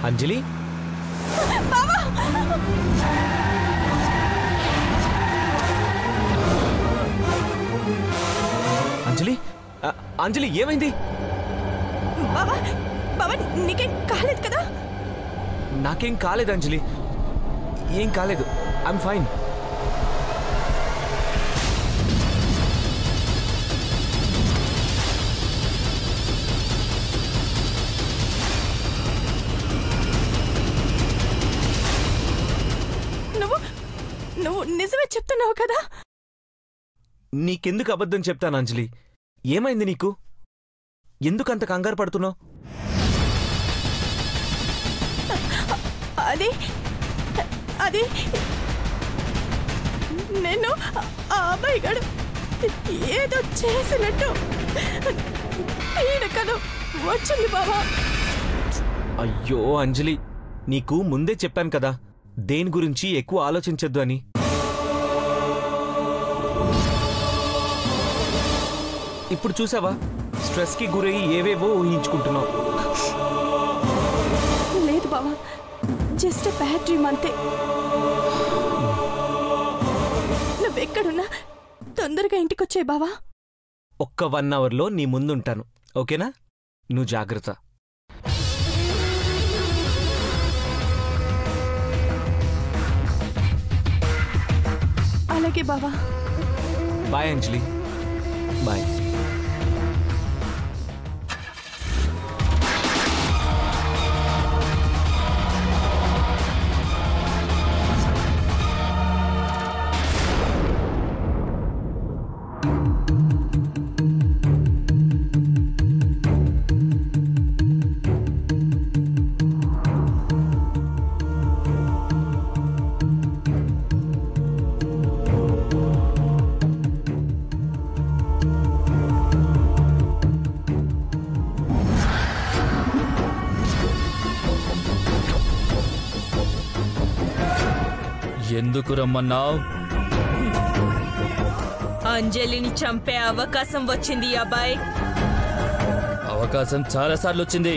अंजलि अंजलि अंजलि ఏమైంది బాబా బాబా నీకేం కాలేదు కదా నాకేం కాలేదు అంజలి ఏం కాలేదు ఐ యామ్ ఫైన్ నువ్వు నిజమే చెప్తున్నావు కదా నీకెందుకు అబద్ధం చెప్తాను అంజలి ఏమైంది నీకు ఎందుకంత కంగారు పడుతున్నావు అది నేను ఆ అబ్బాయి గాడు ఏదో చేసినట్టు పీడకలు వచ్చింది బాబా అయ్యో అంజలి నీకు ముందే చెప్పాను కదా దేని గురించి ఎక్కువ ఆలోచించొద్దు అని ఇప్పుడు చూసావా స్ట్రెస్ కి గురయ్యి ఏవేవో ఊహించుకుంటున్నావు లేదు బావా జస్ట్ బ్యాడ్ డ్రీమ్ అంతే నువ్వెక్కడున్నా తొందరగా ఇంటికి వచ్చాయి బావా ఒక్క 1 అవర్లో నీ ముందుంటాను ఓకేనా నువ్వు జాగ్రత్త అలాగే బావా బాయ్ అంజలి బాయ్ ఎందుకు రమ్మన్నావు అంజలిని చంపే అవకాశం వచ్చింది అబ్బాయ్ అవకాశం చాలాసార్లు వచ్చింది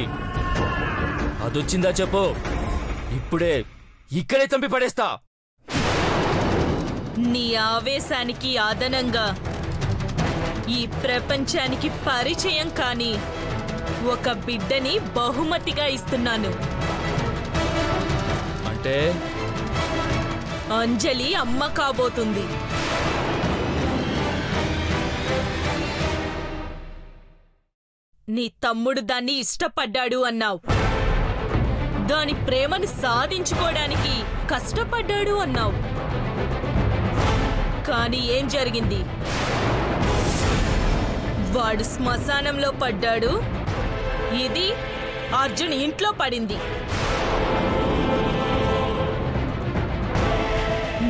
అదొచ్చిందా చెప్పు ఇప్పుడే ఇక్కడే చంపి పడేస్తా నీ ఆవేశానికి అదనంగా ఈ ప్రపంచానికి పరిచయం కాని ఒక బిడ్డని బహుమతిగా ఇస్తున్నాను అంటే అంజలి అమ్మ కాబోతుంది నీ తమ్ముడు దాన్ని ఇష్టపడ్డాడు అన్నావు దాని ప్రేమను సాధించుకోవడానికి కష్టపడ్డాడు అన్నావు కానీ ఏం జరిగింది వాడు శ్మశానంలో పడ్డాడు ఇది అర్జున్ ఇంట్లో పడింది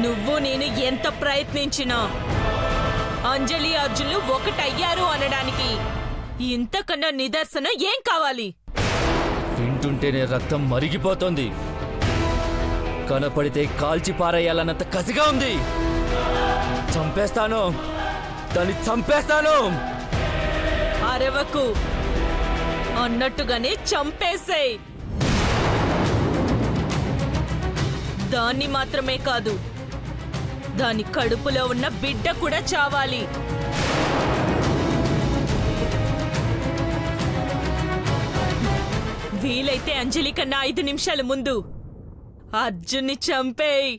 నువ్వు నేను ఎంత ప్రయత్నించినా అంజలి అర్జున్లు ఒకటయ్యారు అనడానికి ఇంతకన్నా నిదర్శనం ఏం కావాలి వింటుంటేనే రక్తం మరిగిపోతోంది కనపడితే కాల్చి పారేయాలన్నంత కసిగా ఉంది చంపేస్తాను దాన్ని చంపేస్తాను అరవకు అన్నట్టుగానే చంపేసేయ్ దాన్ని మాత్రమే కాదు దాని కడుపులో ఉన్న బిడ్డ కూడా చావాలి వీలైతే అంజలి కన్నా 5 నిమిషాల ముందు అర్జున్ని చంపేయ్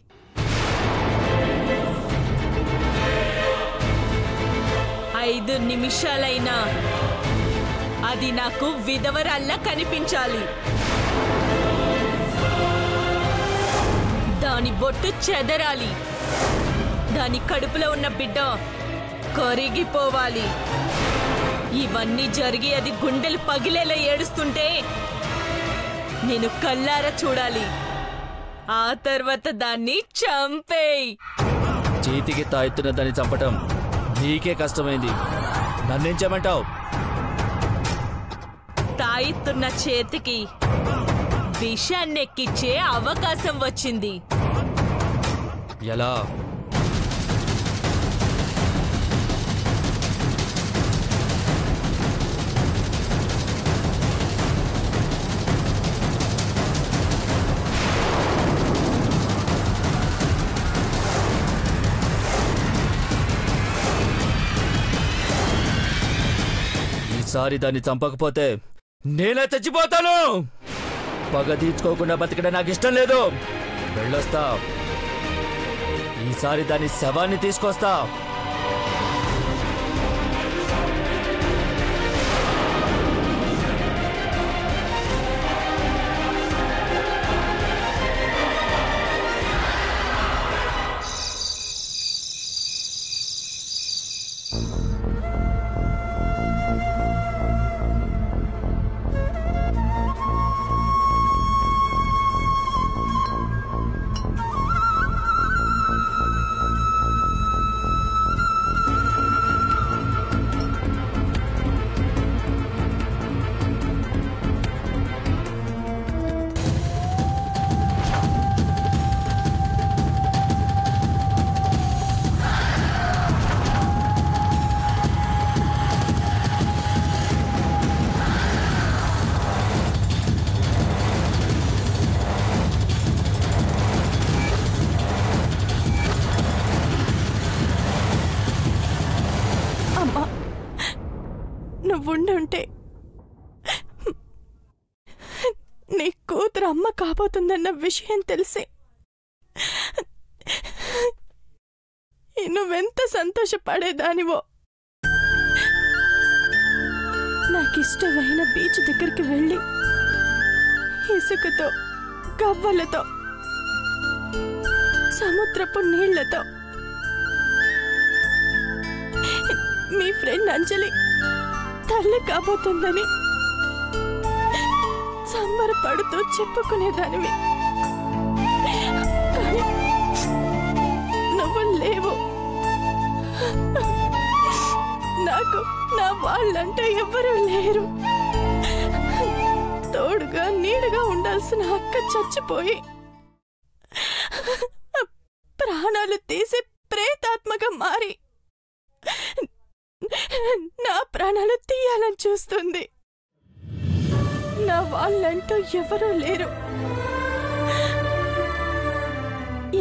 5 నిమిషాలైనా అది నాకు విధవరాల్లా కనిపించాలి దాని బొట్టు చెదరాలి. దాని కడుపులో ఉన్న బిడ్డ కరిగిపోవాలి. ఇవన్నీ జరిగి అది గుండెలు పగిలేలా ఏడుస్తుంటే నేను కల్లారా చూడాలి. ఆ తర్వాత దాన్ని చంపేయ్. చేతికి తాయెత్తున దాన్ని చంపటం నీకే కష్టమైంది, నన్నేం చేయమంటావు? తాయెత్తున్న చేతికి విషాన్నెక్కిచ్చే అవకాశం వచ్చింది. ఎలా? ఈసారి దాన్ని చంపకపోతే నేనే చచ్చిపోతాను. పగ తీర్చుకోకుండా బతకడం నాకు ఇష్టం లేదు. వెళ్ళొస్తా. ఈసారి దాని శవాన్ని తీసుకొస్తా. నువ్వుండుంటే నీ కూతురు అమ్మ కాబోతుందన్న విషయం తెలిసి నువ్వెంత సంతోషపడేదానివో. నాకిష్టమైన బీచ్ దగ్గరికి వెళ్ళి ఇసుకతో, గవ్వలతో, సముద్రపు నీళ్లతో మీ ఫ్రెండ్ అంజలి తల్లి కాబోతుందని సంబరపడుతూ చెప్పుకునేదానివి. కానీ నువ్వు లేవు. నాకు నా వాళ్ళంటే ఎవరూ లేరు. తోడుగా నీడుగా ఉండాల్సిన అక్క చచ్చిపోయి ప్రాణాలు తీసి ప్రేతాత్మగా మారి నా ప్రాణాలు తీయాలని చూస్తుంది. నా వాళ్ళంటూ ఎవరూ లేరు.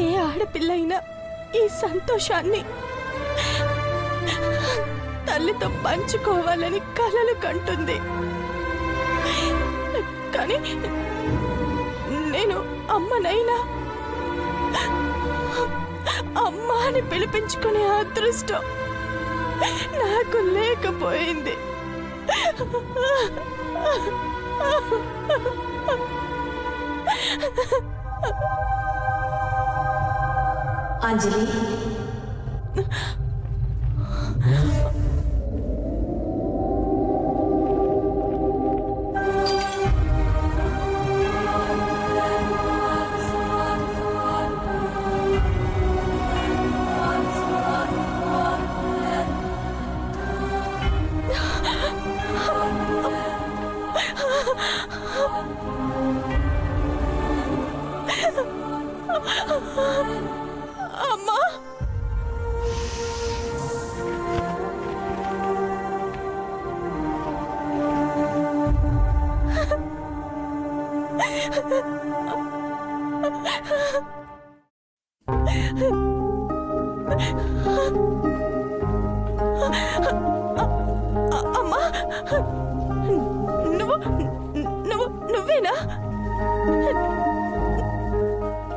ఏ ఆడపిల్లైనా ఈ సంతోషాన్ని తల్లితో పంచుకోవాలని కలలు కంటుంది. కానీ నేను అమ్మనైనా అమ్మ అని పిలిపించుకునే అదృష్టం నాకు లేకపోయింది. అంజలి, అమ్మా, అమ్మా, నువ్వేనా?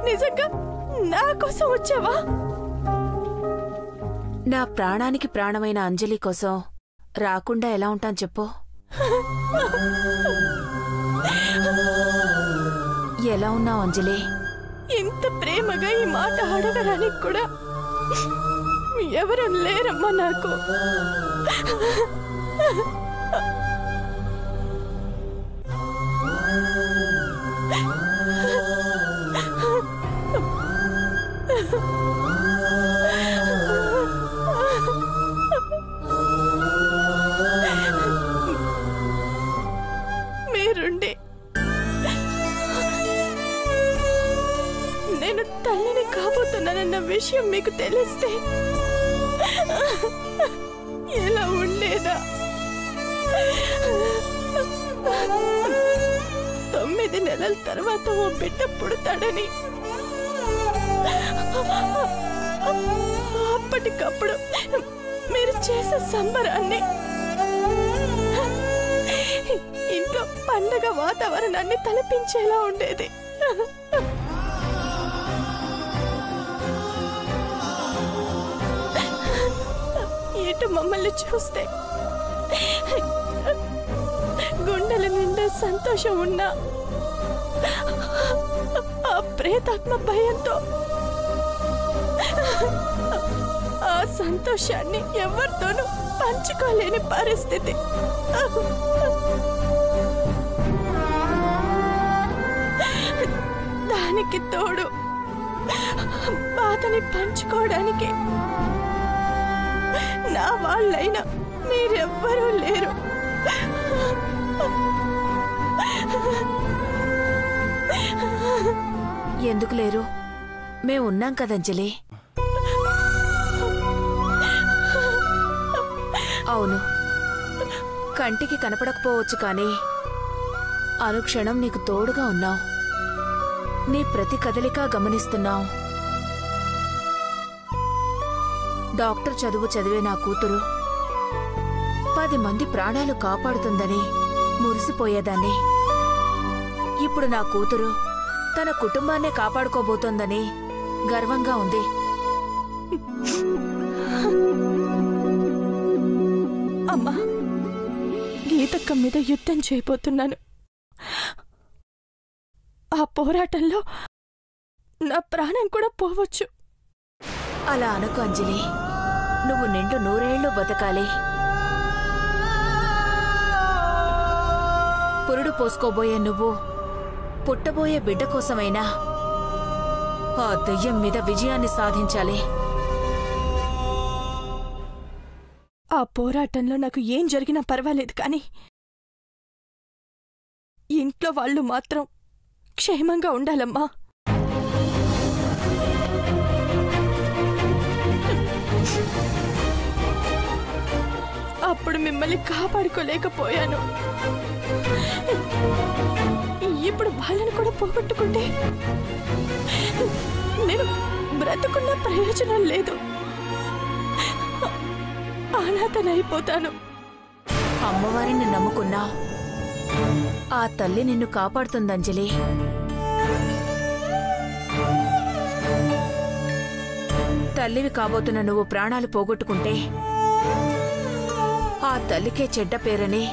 నిజంగా నా కోసం వచ్చావా? నా ప్రాణానికి ప్రాణమైన అంజలి కోసం రాకుండా ఎలా ఉంటాను చెప్పు. ఎలా ఉన్నావు అంజలి? ఇంత ప్రేమగా ఈ మాట అడగడానికి కూడా ఎవరు లేరమ్మా నాకు. మీరుండి నేను తల్లిని కాబోతున్నానన్న విషయం మీకు తెలిస్తే ఎలా ఉండేదా? 9 నెలల తర్వాత ఓ బిడ్డ పుడతాడని అప్పటికప్పుడు మీరు చేసే సంబరాన్ని, ఇంట్లో పండగ వాతావరణాన్ని తలపించేలా ఉండేది. ఇటు మమ్మల్ని చూస్తే గుండెల నిండా సంతోషం ఉన్నా ఆ ప్రేతాత్మ భయంతో ఆ సంతోషాన్ని ఎవరితోనూ పంచుకోలేని పరిస్థితి. దానికి తోడు బాధని పంచుకోవడానికి నా వాళ్ళైనా మీరెవ్వరూ లేరు. ఎందుకు లేరు? మేమున్నాం కదంజలి. అవును, కంటికి కనపడకపోవచ్చు కానీ అనుక్షణం నీకు తోడుగా ఉన్నావు. నీ ప్రతి కదలిక గమనిస్తున్నావు. డాక్టర్ చదువు చదివే నా కూతురు 10 మంది ప్రాణాలు కాపాడుతుందని మురిసిపోయేదాన్ని. ఇప్పుడు నా కూతురు తన కుటుంబాన్నే కాపాడుకోబోతోందని గర్వంగా ఉంది. అమ్మా, గీతక్క మీద యుద్ధం చేయబోతున్నాను. ఆ పోరాటంలో నా ప్రాణం కూడా పోవచ్చు. అలా అనుకు అంజలి. నువ్వు నిండు 100 ఏళ్ళు బతకాలి. పురుడు పోసుకోబోయే నువ్వు పుట్టబోయే బిడ్డ కోసమైనా ఆ దెయ్యం మీద విజయాన్ని సాధించాలి. ఆ పోరాటంలో నాకు ఏం జరిగినా పర్వాలేదు, కానీ ఇంట్లో వాళ్ళు మాత్రం క్షేమంగా ఉండాలమ్మా. అప్పుడు మిమ్మల్ని కాపాడుకోలేకపోయాను. ఇప్పుడు వాళ్ళని కూడా పోగొట్టుకుంటే నేను బ్రతుకున్న ప్రయోజనం లేదు. అనాథనైపోతాను. అమ్మవారిని నమ్ముకున్నా ఆ తల్లి నిన్ను కాపాడుతుందంజలి. తల్లివి కాబోతున్న నువ్వు ప్రాణాలు పోగొట్టుకుంటే ఆ తల్లికే చెడ్డ పేరని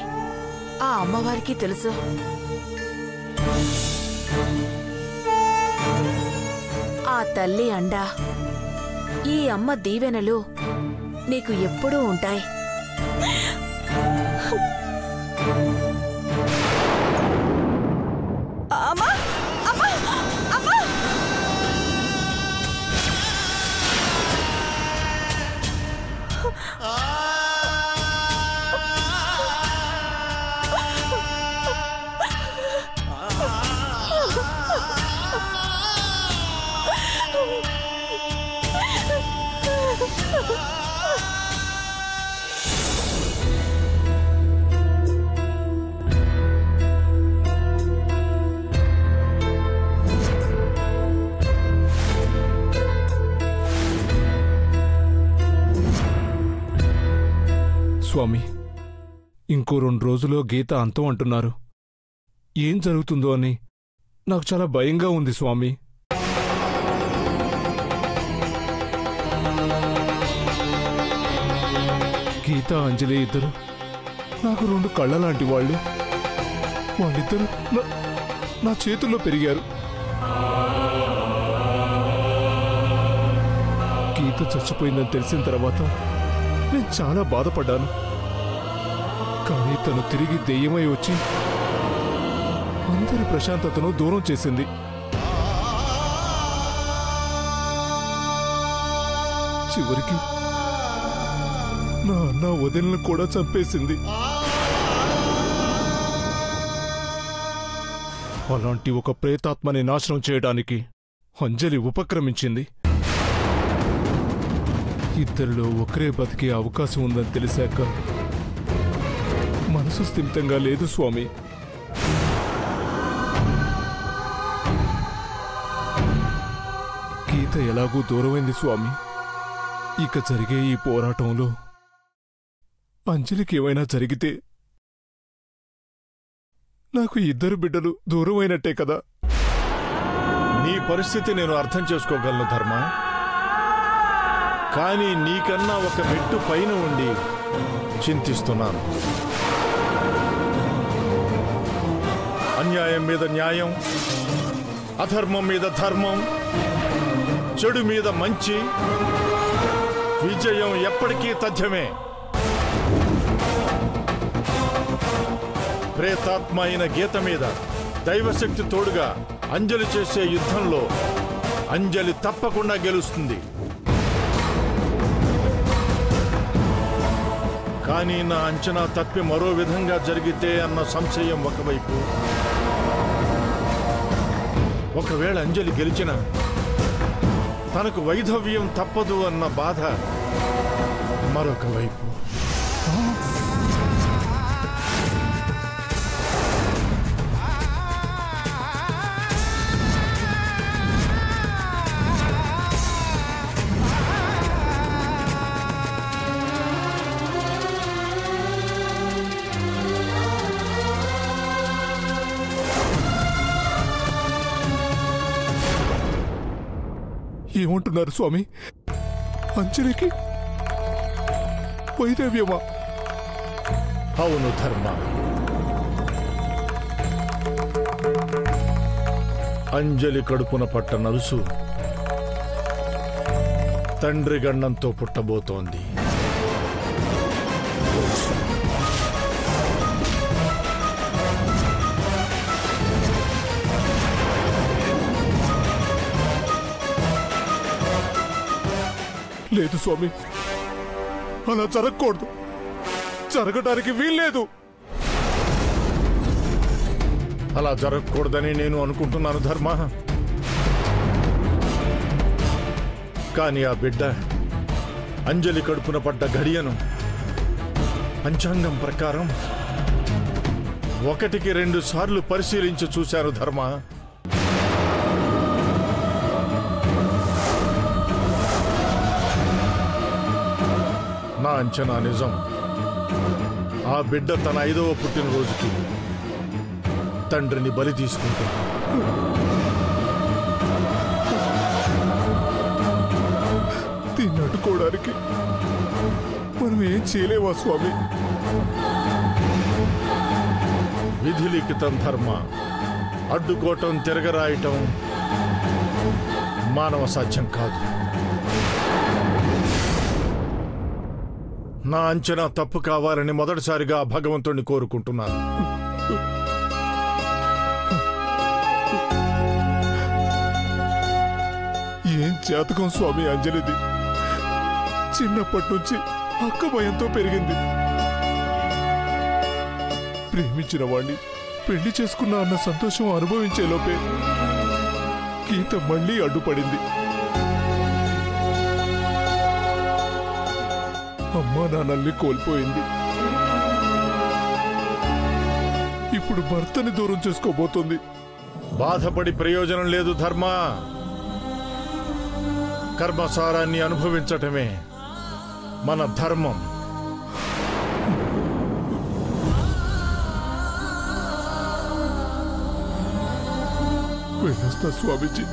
ఆ అమ్మవారికి తెలుసు. ఆ తల్లి అండ, ఈ అమ్మ దీవెనలు నీకు ఎప్పుడూ ఉంటాయి. అమ్మా, అమ్మా, అమ్మా! స్వామి, ఇంకో 2 రోజుల్లో గీత అంతం అంటున్నారు. ఏం జరుగుతుందో అని నాకు చాలా భయంగా ఉంది స్వామి. గీత, అంజలి ఇద్దరు నాకు 2 కళ్ళ లాంటి వాళ్ళు. వాళ్ళిద్దరూ నా చేతుల్లో పెరిగారు. గీత చచ్చిపోయిందని తెలిసిన తర్వాత నేను చాలా బాధపడ్డాను. కానీ తను తిరిగి దెయ్యమై వచ్చి అందరి ప్రశాంతతను దూరం చేసింది. చివరికి నా అన్న వదినను కూడా చంపేసింది. అలాంటి ఒక ప్రేతాత్మని నాశనం చేయడానికి అంజలి ఉపక్రమించింది. ఇద్దరిలో ఒకరే బతికే అవకాశం ఉందని తెలిసాక మనసు స్థిమితంగా లేదు స్వామి. గీత ఎలాగూ దూరమైంది స్వామి. ఇక జరిగే ఈ పోరాటంలో అంజలికి ఏమైనా జరిగితే నాకు ఇద్దరు బిడ్డలు దూరమైనట్టే కదా. నీ పరిస్థితి నేను అర్థం చేసుకోగలను ధర్మ. కానీ నీకన్నా ఒక మెట్టు పైన ఉండి చింతిస్తున్నాను. అన్యాయం మీద న్యాయం, అధర్మం మీద ధర్మం, చెడు మీద మంచి, విజయం ఎప్పటికీ తథ్యమే. ప్రేతాత్మ అయిన గీత మీద దైవశక్తి తోడుగా అంజలి చేసే యుద్ధంలో అంజలి తప్పకుండా గెలుస్తుంది. కానీ నా అంచనా తప్పి మరో విధంగా జరిగితే అన్న సంశయం ఒకవైపు, ఒకవేళ అంజలి గెలిచిన తనకు వైధవ్యం తప్పదు అన్న బాధ మరొక వైపు. ఏమంటున్నారు స్వామి? అంజలికి వైదవ్యమా? అవును ధర్మ. అంజలి కడుపున పట్ట నలుసు తండ్రి గండంతో పుట్టబోతోంది. లేదు స్వామి, అలా జరగకూడదు. జరగడానికి వీల్లేదు. అలా జరగకూడదని నేను అనుకుంటున్నాను ధర్మ. కానీ ఆ బిడ్డ అంజలి కడుపున పడ్డ ఘడియను పంచాంగం ప్రకారం 1కి 2 సార్లు పరిశీలించి చూశారు ధర్మ. నా అంచనా నిజం. ఆ బిడ్డ తన 5వ పుట్టినరోజుకి తండ్రిని బలి తీసుకుంటుంది. దీన్ని అడ్డుకోవడానికి మనం ఏం చేయలేవా స్వామి? విధిలిఖితం ధర్మ. అడ్డుకోవటం, తిరగరాయటం మానవ సాధ్యం కాదు. నా అంచనా తప్పు కావాలని మొదటిసారిగా భగవంతుణ్ణి కోరుకుంటున్నాను. ఏం జాతకం స్వామి అంజలిది. చిన్నప్పటి నుంచి అక్క భయంతో పెరిగింది. ప్రేమించిన వాణ్ణి పెళ్లి చేసుకున్నా అన్న సంతోషం అనుభవించేలోపే గీత మళ్లీ అడ్డుపడింది. అమ్మా నాన్నల్ని కోల్పోయింది. ఇప్పుడు భర్తని దూరం చేసుకోబోతుంది. బాధపడి ప్రయోజనం లేదు ధర్మ. కర్మసారాన్ని అనుభవించటమే మన ధర్మం. వెళ్ళొస్తా స్వామీజీ.